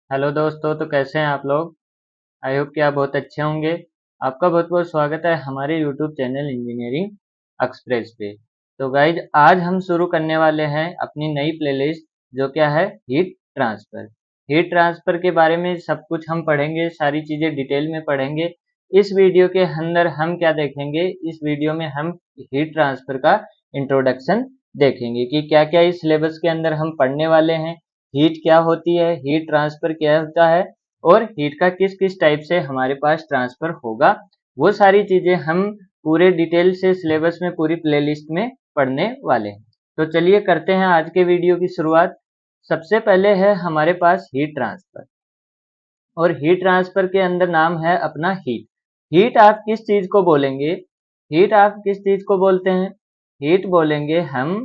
Hello दोस्तों, तो कैसे हैं आप लोग। आई होप कि आप बहुत अच्छे होंगे। आपका बहुत बहुत स्वागत है हमारे यूट्यूब चैनल इंजीनियरिंग एक्सप्रेस पे। तो गाइज, आज हम शुरू करने वाले हैं अपनी नई प्लेलिस्ट, जो क्या है, हीट ट्रांसफ़र। हीट ट्रांसफ़र के बारे में सब कुछ हम पढ़ेंगे, सारी चीज़ें डिटेल में पढ़ेंगे। इस वीडियो के अंदर हम क्या देखेंगे, इस वीडियो में हम हीट ट्रांसफ़र का इंट्रोडक्शन देखेंगे कि क्या क्या इस सिलेबस के अंदर हम पढ़ने वाले हैं। हीट क्या होती है, हीट ट्रांसफ़र क्या होता है, और हीट का किस किस टाइप से हमारे पास ट्रांसफर होगा, वो सारी चीजें हम पूरे डिटेल से सिलेबस में पूरी प्लेलिस्ट में पढ़ने वाले हैं। तो चलिए करते हैं आज के वीडियो की शुरुआत। सबसे पहले है हमारे पास हीट ट्रांसफर, और हीट ट्रांसफर के अंदर नाम है अपना हीट। हीट आप किस चीज को बोलेंगे, हीट आप किस चीज को बोलते हैं, हीट बोलेंगे हम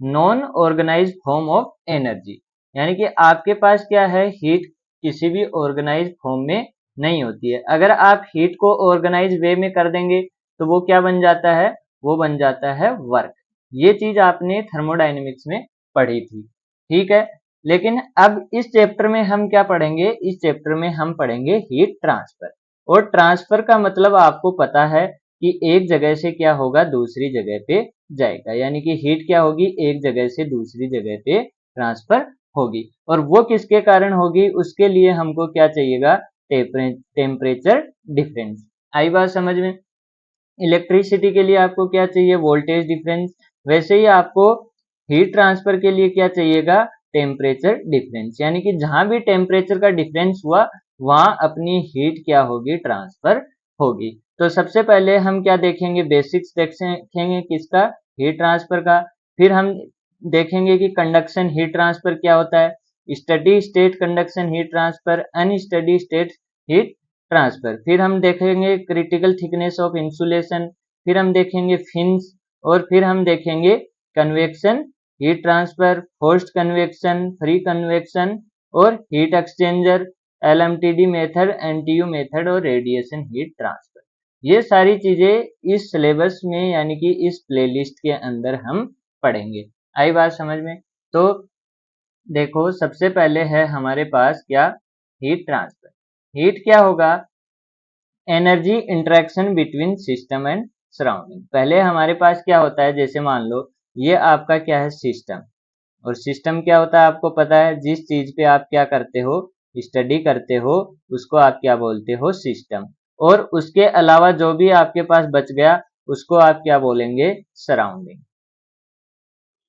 non organised form of energy. यानी कि आपके पास क्या है, हीट किसी भी ऑर्गेनाइज्ड फॉर्म में नहीं होती है। अगर आप हीट को ऑर्गेनाइज वे में कर देंगे तो वो क्या बन जाता है, वो बन जाता है वर्क। ये चीज आपने थर्मोडायनेमिक्स में पढ़ी थी, ठीक है। लेकिन अब इस चैप्टर में हम क्या पढ़ेंगे, इस चैप्टर में हम पढ़ेंगे हीट ट्रांसफर। और ट्रांसफर का मतलब आपको पता है कि एक जगह से क्या होगा, दूसरी जगह पे जाएगा। यानी कि हीट क्या होगी, एक जगह से दूसरी जगह पे ट्रांसफर होगी। और वो किसके कारण होगी, उसके लिए हमको क्या चाहिएगा, टेम्परेचर डिफरेंस। आई बात समझ में। इलेक्ट्रिसिटी के लिए आपको क्या चाहिए, वोल्टेज डिफरेंस। वैसे ही आपको हीट ट्रांसफर के लिए क्या चाहिएगा, टेम्परेचर डिफरेंस। यानी कि जहां भी टेम्परेचर का डिफरेंस हुआ, वहां अपनी हीट क्या होगी, ट्रांसफर होगी। तो सबसे पहले हम क्या देखेंगे, बेसिक्स देखेंगे किसका, हीट ट्रांसफर का। फिर हम देखेंगे कि कंडक्शन हीट ट्रांसफर क्या होता है, steady state conduction heat transfer, unsteady state heat transfer. फिर हम देखेंगे क्रिटिकल थिकनेस ऑफ इंसुलेशन। फिर हम देखेंगे फिन्स। और फिर हम देखेंगे convection heat transfer, forced convection, free convection, और heat exchanger, LMTD method, NTU method, और रेडिएशन हीट ट्रांसफर। ये सारी चीजें इस सिलेबस में यानी कि इस प्लेलिस्ट के अंदर हम पढ़ेंगे। आई बात समझ में। तो देखो, सबसे पहले है हमारे पास क्या, हीट ट्रांसफर। हीट क्या होगा, energy interaction between system and surrounding. पहले हमारे पास क्या होता है, जैसे मान लो ये आपका क्या है, सिस्टम। और सिस्टम क्या होता है आपको पता है, जिस चीज पे आप क्या करते हो, स्टडी करते हो, उसको आप क्या बोलते हो, सिस्टम। और उसके अलावा जो भी आपके पास बच गया, उसको आप क्या बोलेंगे, सराउंडिंग।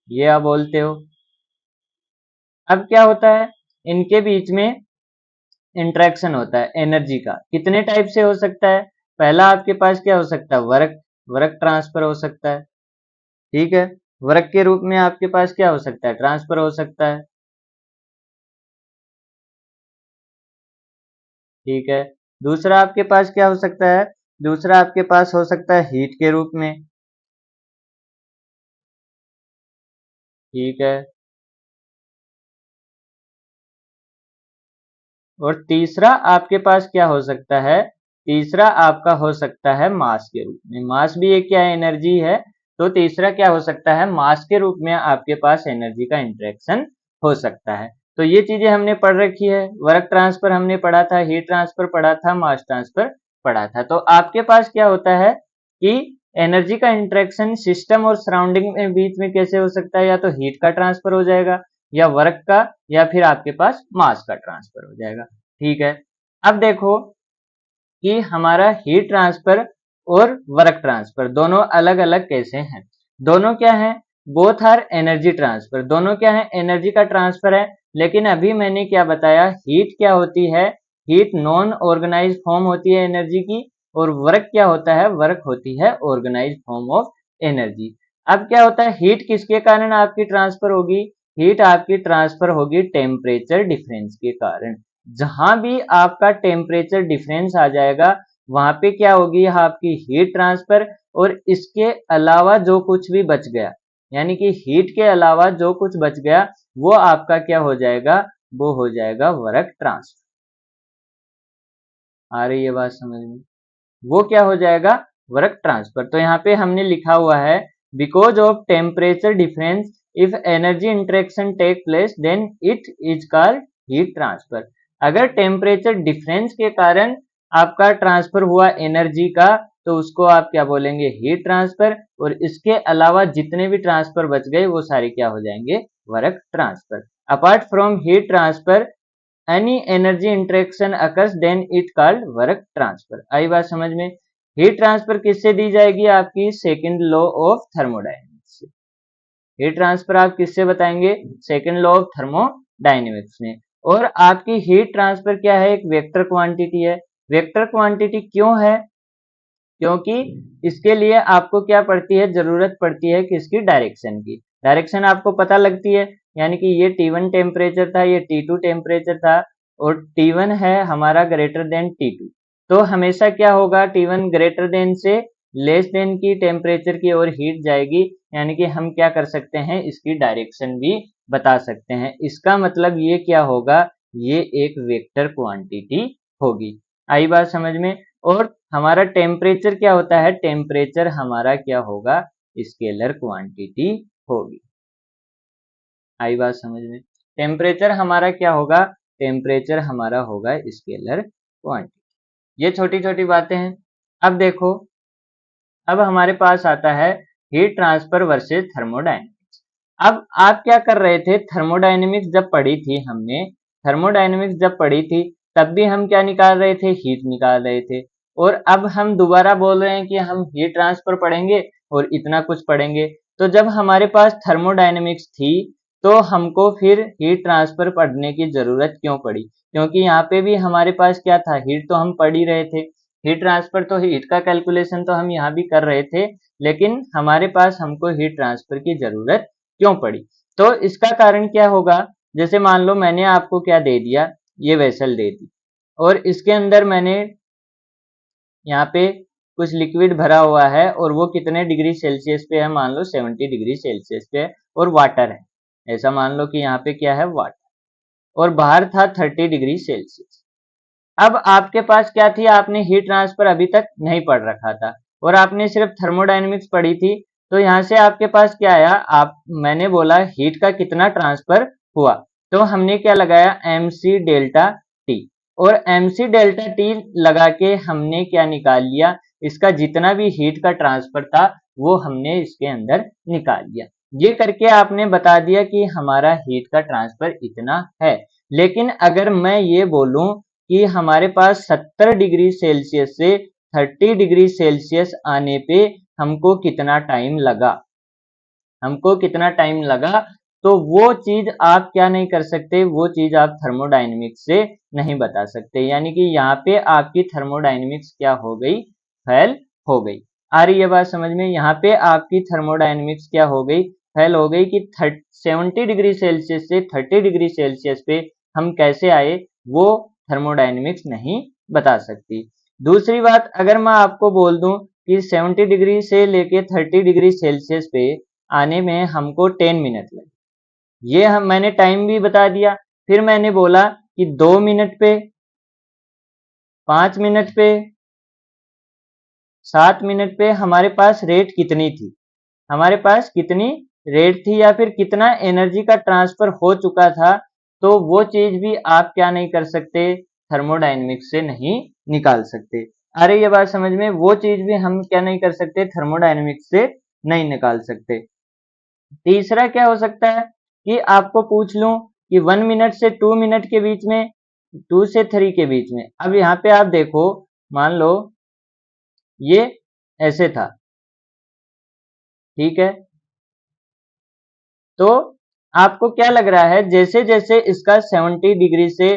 ये आप बोलते हो। अब क्या होता है, इनके बीच में इंटरेक्शन होता है एनर्जी का। कितने टाइप से हो सकता है, पहला आपके पास क्या हो सकता है, वर्क। वर्क ट्रांसफर हो सकता है, ठीक है। वर्क के रूप में आपके पास क्या हो सकता है, ट्रांसफर हो सकता है, ठीक है। दूसरा आपके पास क्या हो सकता है, दूसरा आपके पास हो सकता है हीट के रूप में, ठीक है। और तीसरा आपके पास क्या हो सकता है, तीसरा आपका हो सकता है मास के रूप में। मास भी एक क्या है, एनर्जी है। तो तीसरा क्या हो सकता है, मास के रूप में आपके पास एनर्जी का इंटरेक्शन हो सकता है। तो ये चीजें हमने पढ़ रखी है। वर्क ट्रांसफर हमने पढ़ा था, हीट ट्रांसफर पढ़ा था, मास ट्रांसफर पढ़ा था। तो आपके पास क्या होता है कि एनर्जी का इंटरेक्शन सिस्टम और सराउंडिंग में बीच में कैसे हो सकता है, या तो हीट का ट्रांसफर हो जाएगा, या वर्क का, या फिर आपके पास मास का ट्रांसफर हो जाएगा, ठीक है। अब देखो कि हमारा हीट ट्रांसफर और वर्क ट्रांसफर दोनों अलग अलग कैसे हैं। दोनों क्या है, बोथ आर एनर्जी ट्रांसफर। दोनों क्या है, एनर्जी का ट्रांसफर है। लेकिन अभी मैंने क्या बताया, हीट क्या होती है, हीट नॉन ऑर्गेनाइज फॉर्म होती है एनर्जी की। और वर्क क्या होता है, वर्क होती है ऑर्गेनाइज फॉर्म ऑफ एनर्जी। अब क्या होता है, हीट किसके कारण आपकी ट्रांसफर होगी, हीट आपकी ट्रांसफर होगी टेम्परेचर डिफरेंस के कारण। जहां भी आपका टेम्परेचर डिफरेंस आ जाएगा, वहां पे क्या होगी, आपकी हीट ट्रांसफर। और इसके अलावा जो कुछ भी बच गया, यानी कि हीट के अलावा जो कुछ बच गया, वो आपका क्या हो जाएगा, वो हो जाएगा वर्क ट्रांसफर। आ रही है बात समझ में। वो क्या हो जाएगा, वर्क ट्रांसफर। तो यहाँ पे हमने लिखा हुआ है, because of temperature difference if energy interaction take place then it is called heat transfer. अगर टेम्परेचर डिफरेंस के कारण आपका ट्रांसफर हुआ एनर्जी का, तो उसको आप क्या बोलेंगे, हीट ट्रांसफर। और इसके अलावा जितने भी ट्रांसफर बच गए वो सारे क्या हो जाएंगे, work transfer. Apart from heat transfer any energy interaction occurs then it called work transfer. आई बात समझ में। हीट ट्रांसफर किससे दी जाएगी, आपकी सेकंड लॉ ऑफ थर्मोडायनेमिक्स से। हीट ट्रांसफर आप किससे बताएंगे, सेकंड लॉ ऑफ थर्मोडायनेमिक्स में। और आपकी हीट ट्रांसफर क्या है, एक वेक्टर क्वांटिटी है। वेक्टर क्वांटिटी क्यों है, क्योंकि इसके लिए आपको क्या पड़ती है, जरूरत पड़ती है किसकी, डायरेक्शन की। डायरेक्शन आपको पता लगती है, यानी कि ये T1 टेम्परेचर था, ये T2 टेम्परेचर था, और T1 है हमारा ग्रेटर देन T2। तो हमेशा क्या होगा, T1 ग्रेटर देन से लेस देन की टेम्परेचर की ओर हीट जाएगी, यानी कि हम क्या कर सकते हैं, इसकी डायरेक्शन भी बता सकते हैं। इसका मतलब ये क्या होगा, ये एक वेक्टर क्वांटिटी होगी। आई बात समझ में। और हमारा टेम्परेचर क्या होता है, टेम्परेचर हमारा क्या होगा, स्केलर क्वांटिटी होगी। आई बात समझ में। टेम्परेचर हमारा क्या होगा, टेम्परेचर हमारा होगा स्केलर क्वांटिटी। ये छोटी छोटी बातें हैं। अब देखो, अब हमारे पास आता है हीट ट्रांसफर वर्सेस थर्मोडायनेमिक्स। अब आप क्या कर रहे थे, थर्मोडायनेमिक्स जब पढ़ी थी हमने, थर्मोडायनेमिक्स जब पढ़ी थी तब भी हम क्या निकाल रहे थे, हीट निकाल रहे थे। और अब हम दोबारा बोल रहे हैं कि हम हीट ट्रांसफर पढ़ेंगे और इतना कुछ पढ़ेंगे। तो जब हमारे पास थर्मोडायनेमिक्स थी तो हमको फिर हीट ट्रांसफर पढ़ने की जरूरत क्यों पड़ी, क्योंकि यहाँ पे भी हमारे पास क्या था, हीट तो हम पढ़ ही रहे थे। हीट ट्रांसफर तो हीट का कैलकुलेशन तो हम यहाँ भी कर रहे थे, लेकिन हमारे पास हमको हीट ट्रांसफर की जरूरत क्यों पड़ी। तो इसका कारण क्या होगा, जैसे मान लो मैंने आपको क्या दे दिया, ये वेसल दे दी, और इसके अंदर मैंने यहाँ पे कुछ लिक्विड भरा हुआ है, और वो कितने डिग्री सेल्सियस पे है, मान लो 70 डिग्री सेल्सियस पे है, और वाटर है, ऐसा मान लो कि यहाँ पे क्या है, वाटर, और बाहर था 30 डिग्री सेल्सियस। अब आपके पास क्या थी, आपने हीट ट्रांसफर अभी तक नहीं पढ़ रखा था और आपने सिर्फ थर्मोडायनेमिक्स पढ़ी थी। तो यहाँ से आपके पास क्या आया, आप मैंने बोला हीट का कितना ट्रांसफर हुआ, तो हमने क्या लगाया, mc डेल्टा टी, और mc डेल्टा टी लगा के हमने क्या निकाल लिया, इसका जितना भी हीट का ट्रांसफर था वो हमने इसके अंदर निकाल लिया। ये करके आपने बता दिया कि हमारा हीट का ट्रांसफर इतना है। लेकिन अगर मैं ये बोलूं कि हमारे पास 70 डिग्री सेल्सियस से 30 डिग्री सेल्सियस आने पे हमको कितना टाइम लगा, हमको कितना टाइम लगा, तो वो चीज आप क्या नहीं कर सकते, वो चीज आप थर्मोडायनेमिक्स से नहीं बता सकते। यानी कि यहाँ पे आपकी थर्मोडायनेमिक्स क्या हो गई, फेल हो गई। आ रही है बात समझ में, यहाँ पे आपकी थर्मोडायनेमिक्स क्या हो गई, फेल हो गई कि 70 डिग्री सेल्सियस से 30 डिग्री सेल्सियस पे हम कैसे आए, वो थर्मोडायनेमिक्स नहीं बता सकती। दूसरी बात, अगर मैं आपको बोल दूं कि 70 डिग्री से लेके 30 डिग्री सेल्सियस पे आने में हमको 10 मिनट लगे, ये मैंने टाइम भी बता दिया। फिर मैंने बोला कि 2 मिनट पे, 5 मिनट पे, 7 मिनट पे हमारे पास रेट कितनी थी, हमारे पास कितनी रेट थी, या फिर कितना एनर्जी का ट्रांसफर हो चुका था, तो वो चीज भी आप क्या नहीं कर सकते, थर्मोडायनेमिक्स से नहीं निकाल सकते। आ रही है बात समझ में, वो चीज भी हम क्या नहीं कर सकते, थर्मोडायनेमिक्स से नहीं निकाल सकते। तीसरा क्या हो सकता है कि आपको पूछ लूं कि 1 मिनट से 2 मिनट के बीच में, 2 से 3 के बीच में। अब यहाँ पे आप देखो, मान लो ये ऐसे था, ठीक है, तो आपको क्या लग रहा है, जैसे जैसे इसका 70 डिग्री से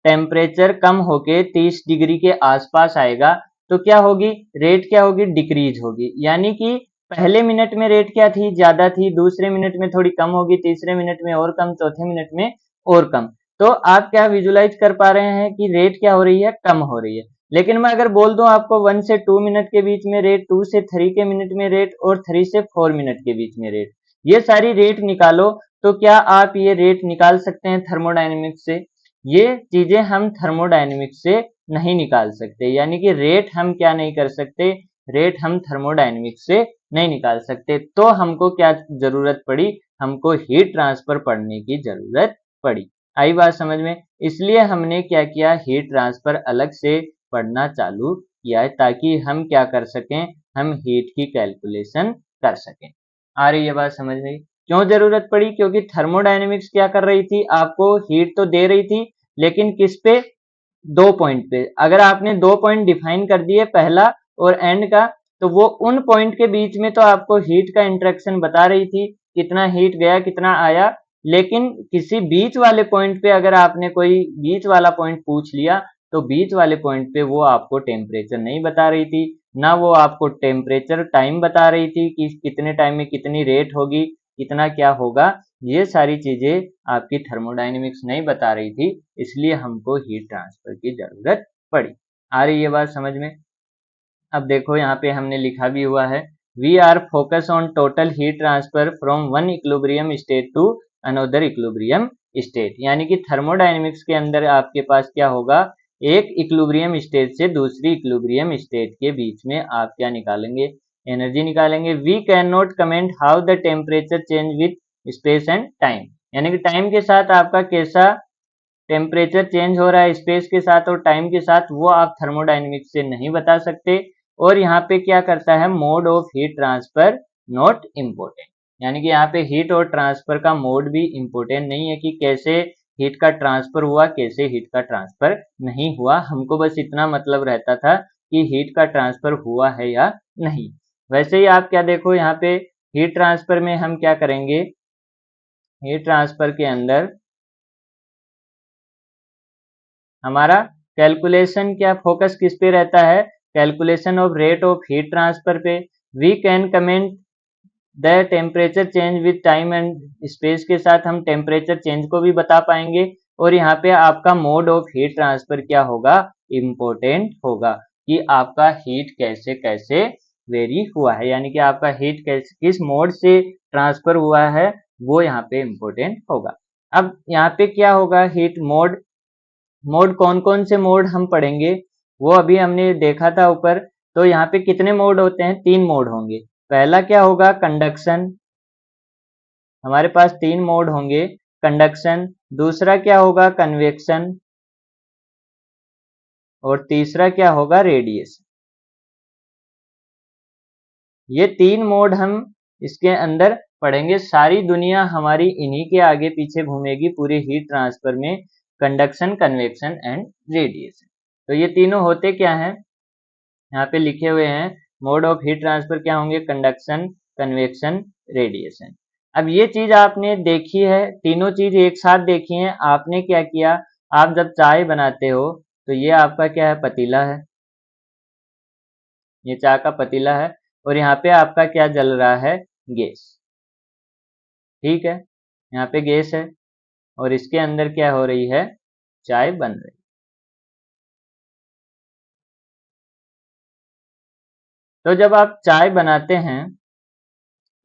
टेम्परेचर कम होके 30 डिग्री के आसपास आएगा, तो क्या होगी, रेट क्या होगी, डिक्रीज होगी। यानी कि पहले मिनट में रेट क्या थी, ज्यादा थी, दूसरे मिनट में थोड़ी कम होगी, तीसरे मिनट में और कम, चौथे मिनट में और कम। तो आप क्या विजुलाइज कर पा रहे हैं कि रेट क्या हो रही है, कम हो रही है। लेकिन मैं अगर बोल दूं आपको 1 से 2 मिनट के बीच में रेट, 2 से 3 के मिनट में रेट, और 3 से 4 मिनट के बीच में रेट, ये सारी रेट निकालो, तो क्या आप ये रेट निकाल सकते हैं थर्मोडायनेमिक्स से? ये चीजें हम थर्मोडायनेमिक्स से नहीं निकाल सकते। यानी कि रेट हम क्या नहीं कर सकते, रेट हम थर्मोडायनेमिक्स से नहीं निकाल सकते। तो हमको क्या जरूरत पड़ी, हमको हीट ट्रांसफर पढ़ने की जरूरत पड़ी। आई बात समझ में? इसलिए हमने क्या किया, हीट ट्रांसफर अलग से पढ़ना चालू किया है ताकि हम क्या कर सकें, हम हीट की कैलकुलेशन कर सकें। आ रही है बात समझ में? क्यों जरूरत पड़ी? क्योंकि थर्मोडायनेमिक्स क्या कर रही थी, आपको हीट तो दे रही थी लेकिन किस पे, 2 पॉइंट पे। अगर आपने 2 पॉइंट डिफाइन कर दिए, पहला और एंड का, तो वो उन पॉइंट के बीच में तो आपको हीट का इंटरेक्शन बता रही थी, कितना हीट गया कितना आया। लेकिन किसी बीच वाले पॉइंट पे अगर आपने कोई बीच वाला पॉइंट पूछ लिया, तो बीच वाले पॉइंट पे वो आपको टेम्परेचर नहीं बता रही थी, ना वो आपको टेम्परेचर टाइम बता रही थी कि कितने टाइम में कितनी रेट होगी, कितना क्या होगा। ये सारी चीजें आपकी थर्मोडायनेमिक्स नहीं बता रही थी, इसलिए हमको हीट ट्रांसफर की जरूरत पड़ी। आ रही है बात समझ में? अब देखो यहाँ पे हमने लिखा भी हुआ है, we are focus on total heat transfer from one equilibrium state to another equilibrium state. यानी कि थर्मोडायनेमिक्स के अंदर आपके पास क्या होगा, एक इक्विलिब्रियम स्टेट से दूसरी इक्विलिब्रियम स्टेट के बीच में आप क्या निकालेंगे, एनर्जी निकालेंगे। We can not comment how the temperature change with space and time. यानी कि टाइम के साथ आपका कैसा टेम्परेचर चेंज हो रहा है स्पेस के साथ और टाइम के साथ, वो आप थर्मोडायनेमिक्स से नहीं बता सकते। और यहाँ पे क्या करता है, mode of heat transfer not important. यानी कि यहाँ पे हीट और ट्रांसफर का मोड भी इम्पोर्टेंट नहीं है कि कैसे हीट का ट्रांसफर हुआ, कैसे हीट का ट्रांसफर नहीं हुआ। हमको बस इतना मतलब रहता था कि हीट का ट्रांसफर हुआ है या नहीं। वैसे ही आप क्या देखो, यहाँ पे हीट ट्रांसफर में हम क्या करेंगे, हीट ट्रांसफर के अंदर हमारा कैलकुलेशन क्या, फोकस किस पे रहता है, calculation of rate of heat transfer पे। We can comment the temperature change with time and space के साथ हम टेम्परेचर चेंज को भी बता पाएंगे। और यहाँ पे आपका मोड ऑफ हीट ट्रांसफर क्या होगा, इम्पोर्टेंट होगा कि आपका हीट कैसे कैसे वेरी हुआ है, यानी कि आपका हीट कैसे किस मोड से ट्रांसफर हुआ है, वो यहाँ पे इम्पोर्टेंट होगा। अब यहाँ पे क्या होगा, हीट मोड, मोड कौन कौन से मोड हम पढ़ेंगे वो अभी हमने देखा था ऊपर। तो यहाँ पे कितने मोड होते हैं, 3 मोड होंगे। पहला क्या होगा, कंडक्शन। हमारे पास 3 मोड होंगे, कंडक्शन। दूसरा क्या होगा, कन्वेक्शन। और तीसरा क्या होगा, रेडिएशन। ये 3 मोड हम इसके अंदर पढ़ेंगे। सारी दुनिया हमारी इन्हीं के आगे पीछे घूमेगी पूरे हीट ट्रांसफर में, कंडक्शन, कन्वेक्शन एंड रेडिएशन। तो ये तीनों होते क्या हैं, यहाँ पे लिखे हुए हैं। मोड ऑफ हीट ट्रांसफर क्या होंगे, कंडक्शन, कन्वेक्शन, रेडिएशन। अब ये चीज आपने देखी है, तीनों चीज एक साथ देखी है। आपने क्या किया, आप जब चाय बनाते हो तो ये आपका क्या है, पतीला है, ये चाय का पतीला है। और यहाँ पे आपका क्या जल रहा है, गैस। ठीक है, यहाँ पे गैस है और इसके अंदर क्या हो रही है, चाय बन रही है। तो जब आप चाय बनाते हैं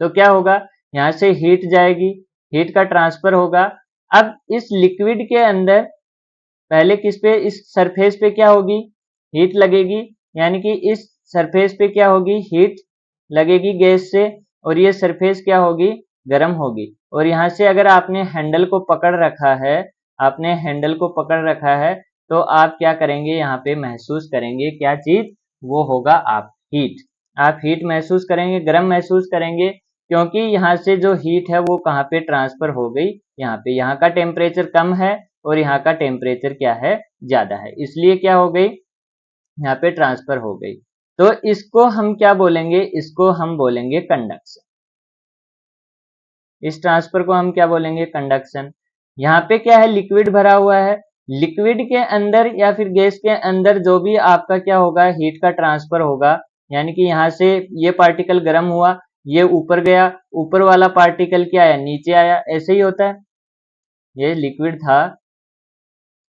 तो क्या होगा, यहाँ से हीट जाएगी, हीट का ट्रांसफर होगा। अब इस लिक्विड के अंदर पहले किस पे, इस सरफेस पे क्या होगी, हीट लगेगी। यानी कि इस सरफेस पे क्या होगी, हीट लगेगी गैस से, और ये सरफेस क्या होगी, गर्म होगी। और यहाँ से अगर आपने हैंडल को पकड़ रखा है, आपने हैंडल को पकड़ रखा है, तो आप क्या करेंगे, यहाँ पे महसूस करेंगे क्या चीज, वो होगा आप हीट। आप हीट महसूस करेंगे, गर्म महसूस करेंगे, क्योंकि यहाँ से जो हीट है वो कहाँ पे ट्रांसफर हो गई, यहाँ पे। यहाँ का टेम्परेचर कम है और यहाँ का टेम्परेचर क्या है, ज्यादा है, इसलिए क्या हो गई, यहाँ पे ट्रांसफर हो गई। तो इसको हम क्या बोलेंगे, इसको हम बोलेंगे कंडक्शन। इस ट्रांसफर को हम क्या बोलेंगे, कंडक्शन। यहाँ पे क्या है, लिक्विड भरा हुआ है, लिक्विड के अंदर या फिर गैस के अंदर जो भी आपका क्या होगा, हीट का ट्रांसफर होगा। यानी कि यहाँ से ये पार्टिकल गर्म हुआ, ये ऊपर गया, ऊपर वाला पार्टिकल क्या आया, नीचे आया, ऐसे ही होता है। ये लिक्विड था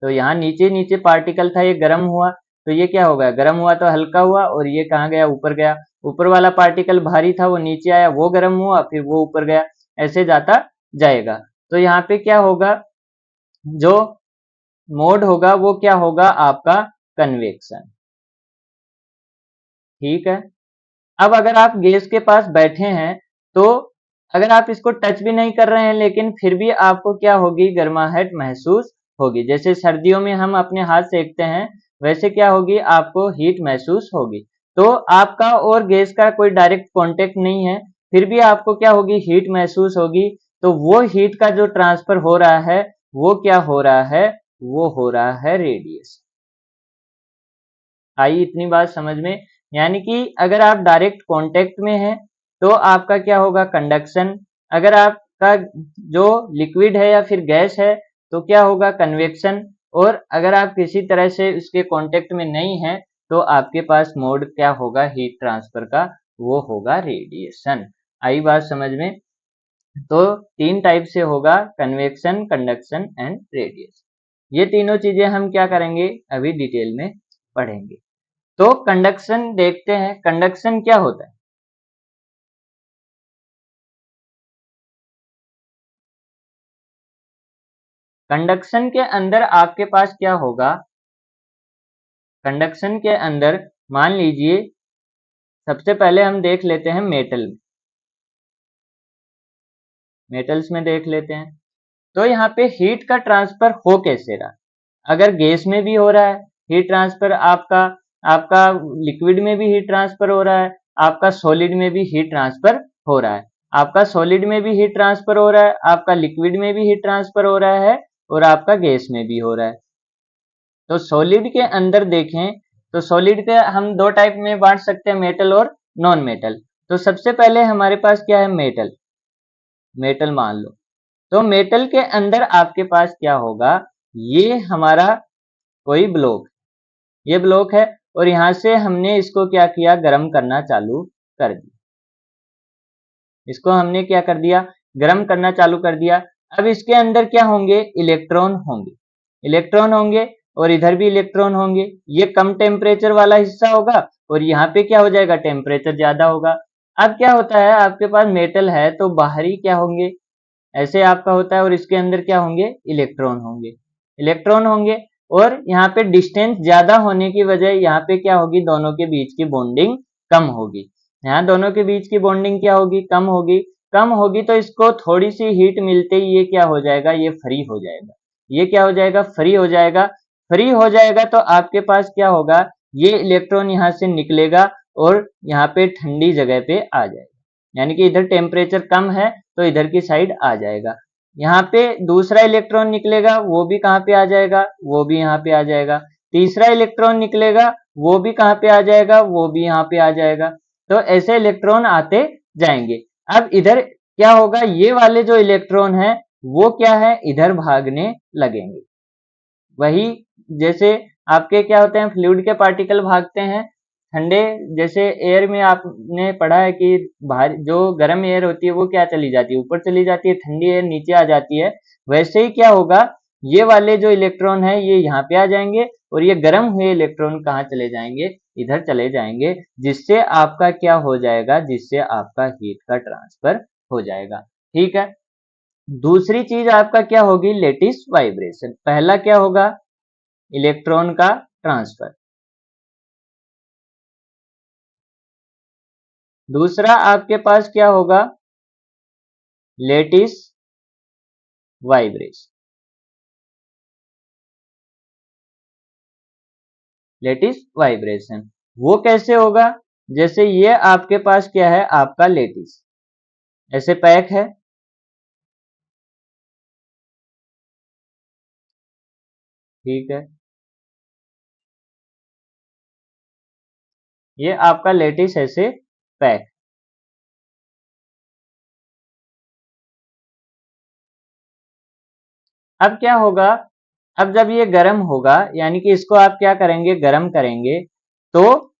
तो यहाँ नीचे नीचे पार्टिकल था, ये गर्म हुआ तो ये क्या हो गया, गर्म हुआ तो हल्का हुआ, और ये कहाँ गया, ऊपर गया। ऊपर वाला पार्टिकल भारी था, वो नीचे आया, वो गर्म हुआ, फिर वो ऊपर गया, ऐसे जाता जाएगा। तो यहाँ पे क्या होगा, जो मोड होगा वो क्या होगा, आपका कन्वेक्शन। ठीक है। अब अगर आप गैस के पास बैठे हैं तो अगर आप इसको टच भी नहीं कर रहे हैं लेकिन फिर भी आपको क्या होगी, गर्माहट महसूस होगी। जैसे सर्दियों में हम अपने हाथ सेकते हैं, वैसे क्या होगी, आपको हीट महसूस होगी। तो आपका और गैस का कोई डायरेक्ट कांटेक्ट नहीं है, फिर भी आपको क्या होगी, हीट महसूस होगी। तो वो हीट का जो ट्रांसफर हो रहा है वो क्या हो रहा है, वो हो रहा है रेडिएशन। आई इतनी बात समझ में? यानी कि अगर आप डायरेक्ट कांटेक्ट में हैं तो आपका क्या होगा, कंडक्शन। अगर आपका जो लिक्विड है या फिर गैस है तो क्या होगा, कन्वेक्शन। और अगर आप किसी तरह से उसके कांटेक्ट में नहीं है तो आपके पास मोड क्या होगा, हीट ट्रांसफर का, वो होगा रेडिएशन। आई बात समझ में? तो तीन टाइप से होगा, कन्वेक्शन, कंडक्शन एंड रेडिएशन। ये तीनों चीजें हम क्या करेंगे, अभी डिटेल में पढ़ेंगे। तो कंडक्शन देखते हैं, कंडक्शन क्या होता है। कंडक्शन के अंदर आपके पास क्या होगा, कंडक्शन के अंदर मान लीजिए सबसे पहले हम देख लेते हैं मेटल में, मेटल्स में देख लेते हैं। तो यहाँ पे हीट का ट्रांसफर हो कैसे रहा, अगर गैस में भी हो रहा है हीट ट्रांसफर, आपका आपका लिक्विड में भी हीट ट्रांसफर हो रहा है, आपका सॉलिड में भी हीट ट्रांसफर हो रहा है, आपका सॉलिड में भी हीट ट्रांसफर हो रहा है, आपका लिक्विड में भी हीट ट्रांसफर हो रहा है, और आपका गैस में भी हो रहा है। तो सॉलिड के अंदर देखें तो सॉलिड के हम दो टाइप में बांट सकते हैं, मेटल और नॉन मेटल। तो सबसे पहले हमारे पास क्या है, मेटल, मेटल मान लो। तो मेटल के अंदर आपके पास क्या होगा, ये हमारा कोई ब्लॉक, ये ब्लॉक है, और यहां से हमने इसको क्या किया, गर्म करना चालू कर दिया, इसको हमने क्या कर दिया, गर्म करना चालू कर दिया। अब इसके अंदर क्या होंगे, इलेक्ट्रॉन होंगे, इलेक्ट्रॉन होंगे, और इधर भी इलेक्ट्रॉन होंगे। ये कम टेम्परेचर वाला हिस्सा होगा और यहाँ पे क्या हो जाएगा, टेम्परेचर ज्यादा होगा। अब क्या होता है, आपके पास मेटल है तो बाहरी क्या होंगे, ऐसे आपका होता है, और इसके अंदर क्या होंगे, इलेक्ट्रॉन होंगे, इलेक्ट्रॉन होंगे। और यहाँ पे डिस्टेंस ज्यादा होने की वजह यहाँ पे क्या होगी, दोनों के बीच की बॉन्डिंग कम होगी। यहाँ दोनों के बीच की बॉन्डिंग क्या होगी, कम होगी। कम होगी तो इसको थोड़ी सी हीट मिलते ही ये क्या हो जाएगा, ये फ्री हो जाएगा, ये क्या हो जाएगा, फ्री हो जाएगा। फ्री हो जाएगा तो आपके पास क्या होगा, ये इलेक्ट्रॉन यहाँ से निकलेगा और यहाँ पे ठंडी जगह पे आ जाएगा। यानी कि इधर टेम्परेचर कम है तो इधर की साइड आ जाएगा। यहाँ पे दूसरा इलेक्ट्रॉन निकलेगा, वो भी कहाँ पे आ जाएगा, वो भी यहाँ पे आ जाएगा। तीसरा इलेक्ट्रॉन निकलेगा, वो भी कहाँ पे आ जाएगा, वो भी यहाँ पे आ जाएगा। तो ऐसे इलेक्ट्रॉन आते जाएंगे। अब इधर क्या होगा, ये वाले जो इलेक्ट्रॉन है वो क्या है, इधर भागने लगेंगे। वही जैसे आपके क्या होते हैं, फ्लूइड के पार्टिकल भागते हैं ठंडे, जैसे एयर में आपने पढ़ा है कि बाहर जो गर्म एयर होती है वो क्या चली जाती है, ऊपर चली जाती है, ठंडी एयर नीचे आ जाती है। वैसे ही क्या होगा, ये वाले जो इलेक्ट्रॉन है ये यहाँ पे आ जाएंगे, और ये गर्म हुए इलेक्ट्रॉन कहाँ चले जाएंगे, इधर चले जाएंगे, जिससे आपका क्या हो जाएगा, जिससे आपका हीट का ट्रांसफर हो जाएगा। ठीक है। दूसरी चीज आपका क्या होगी, लेटिस वाइब्रेशन। पहला क्या होगा, इलेक्ट्रॉन का ट्रांसफर। दूसरा आपके पास क्या होगा, लेटिस वाइब्रेशन। लेटिस वाइब्रेशन वो कैसे होगा, जैसे ये आपके पास क्या है, आपका लेटिस ऐसे पैक है, ठीक है, ये आपका लेटिस ऐसे पैक। अब क्या होगा, अब जब ये गर्म होगा, यानी कि इसको आप क्या करेंगे, गर्म करेंगे, तो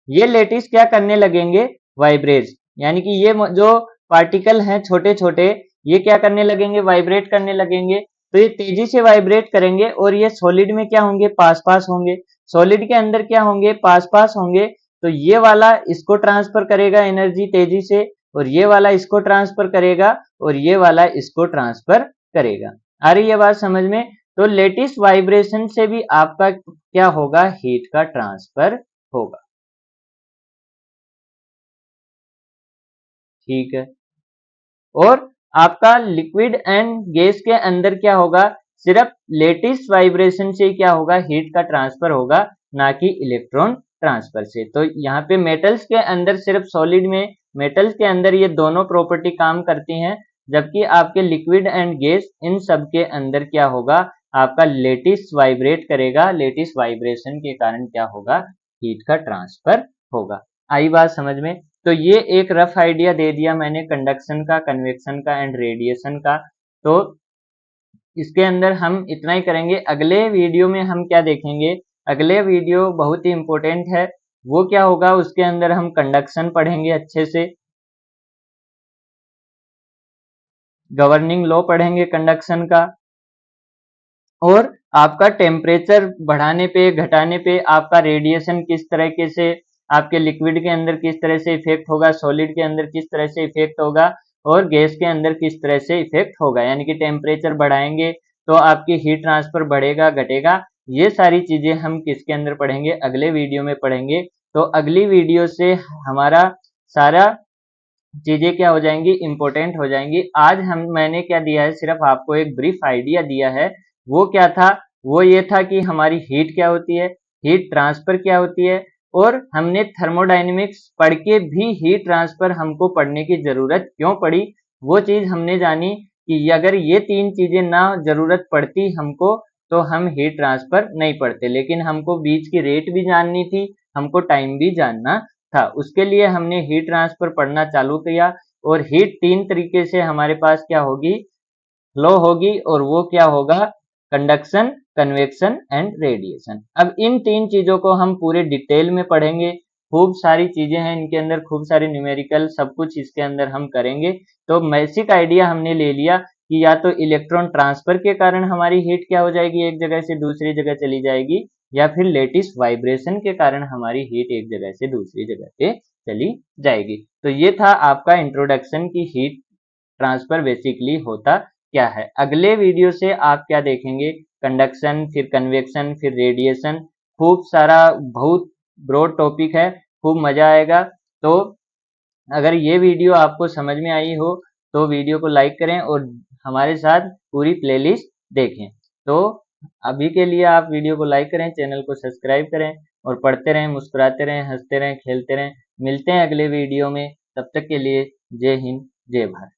ये लेटिस क्या करने लगेंगे, वाइब्रेट। यानी कि ये जो पार्टिकल हैं छोटे छोटे, ये क्या करने लगेंगे, वाइब्रेट करने लगेंगे। तो ये तेजी से वाइब्रेट करेंगे और ये सॉलिड में क्या होंगे, पास पास होंगे। सॉलिड के अंदर क्या होंगे, पास पास होंगे। तो ये वाला इसको ट्रांसफर करेगा एनर्जी तेजी से, और ये वाला इसको ट्रांसफर करेगा, और ये वाला इसको ट्रांसफर करेगा। आ रही है बात समझ में? तो लेटिस वाइब्रेशन से भी आपका क्या होगा, हीट का ट्रांसफर होगा। ठीक है। और आपका लिक्विड एंड गैस के अंदर क्या होगा, सिर्फ लेटिस वाइब्रेशन से क्या होगा, हीट का ट्रांसफर होगा, ना कि इलेक्ट्रॉन ट्रांसफर से। तो यहाँ पे मेटल्स के अंदर, सिर्फ सॉलिड में मेटल्स के अंदर ये दोनों प्रॉपर्टी काम करती हैं, जबकि आपके लिक्विड एंड गैस इन सब के अंदर क्या होगा, आपका लेटिस वाइब्रेट करेगा, लेटिस वाइब्रेशन के कारण क्या होगा, हीट का ट्रांसफर होगा। आई बात समझ में? तो ये एक रफ आइडिया दे दिया मैंने कंडक्शन का, कन्वेक्शन का एंड रेडिएशन का। तो इसके अंदर हम इतना ही करेंगे। अगले वीडियो में हम क्या देखेंगे, अगले वीडियो बहुत ही इंपॉर्टेंट है, वो क्या होगा, उसके अंदर हम कंडक्शन पढ़ेंगे अच्छे से, गवर्निंग लॉ पढ़ेंगे कंडक्शन का, और आपका टेम्परेचर बढ़ाने पे घटाने पे आपका रेडिएशन किस तरीके से आपके लिक्विड के अंदर किस तरह से इफेक्ट होगा, सॉलिड के अंदर किस तरह से इफेक्ट होगा, और गैस के अंदर किस तरह से इफेक्ट होगा। यानी कि टेम्परेचर बढ़ाएंगे तो आपकी हीट ट्रांसफर बढ़ेगा घटेगा, ये सारी चीजें हम किसके अंदर पढ़ेंगे, अगले वीडियो में पढ़ेंगे। तो अगली वीडियो से हमारा सारा चीजें क्या हो जाएंगी, इंपॉर्टेंट हो जाएंगी। आज मैंने क्या दिया है, सिर्फ आपको एक ब्रीफ आइडिया दिया है। वो क्या था, वो ये था कि हमारी हीट क्या होती है, हीट ट्रांसफर क्या होती है, और हमने थर्मोडायनेमिक्स पढ़ के भी हीट ट्रांसफर हमको पढ़ने की जरूरत क्यों पड़ी, वो चीज हमने जानी कि अगर ये तीन चीजें ना जरूरत पड़ती हमको, तो हम हीट ट्रांसफर नहीं पढ़ते। लेकिन हमको बीच की रेट भी जाननी थी, हमको टाइम भी जानना था, उसके लिए हमने हीट ट्रांसफर पढ़ना चालू किया। और हीट तीन तरीके से हमारे पास क्या होगी, फ्लो होगी, और वो क्या होगा, कंडक्शन, कन्वेक्शन एंड रेडिएशन। अब इन तीन चीजों को हम पूरे डिटेल में पढ़ेंगे, खूब सारी चीजें हैं इनके अंदर, खूब सारे न्यूमेरिकल सब कुछ इसके अंदर हम करेंगे। तो बेसिक आइडिया हमने ले लिया कि या तो इलेक्ट्रॉन ट्रांसफर के कारण हमारी हीट क्या हो जाएगी, एक जगह से दूसरी जगह चली जाएगी, या फिर लेटिस वाइब्रेशन के कारण हमारी हीट एक जगह से दूसरी जगह पे चली जाएगी। तो ये था आपका इंट्रोडक्शन की हीट ट्रांसफर बेसिकली होता क्या है। अगले वीडियो से आप क्या देखेंगे, कंडक्शन, फिर कन्वेक्शन, फिर रेडिएशन, खूब सारा बहुत ब्रॉड टॉपिक है, खूब मजा आएगा। तो अगर ये वीडियो आपको समझ में आई हो तो वीडियो को लाइक करें और हमारे साथ पूरी प्लेलिस्ट देखें। तो अभी के लिए आप वीडियो को लाइक करें, चैनल को सब्सक्राइब करें, और पढ़ते रहें, मुस्कुराते रहें, हंसते रहें, खेलते रहें। मिलते हैं अगले वीडियो में, तब तक के लिए जय हिंद, जय भारत।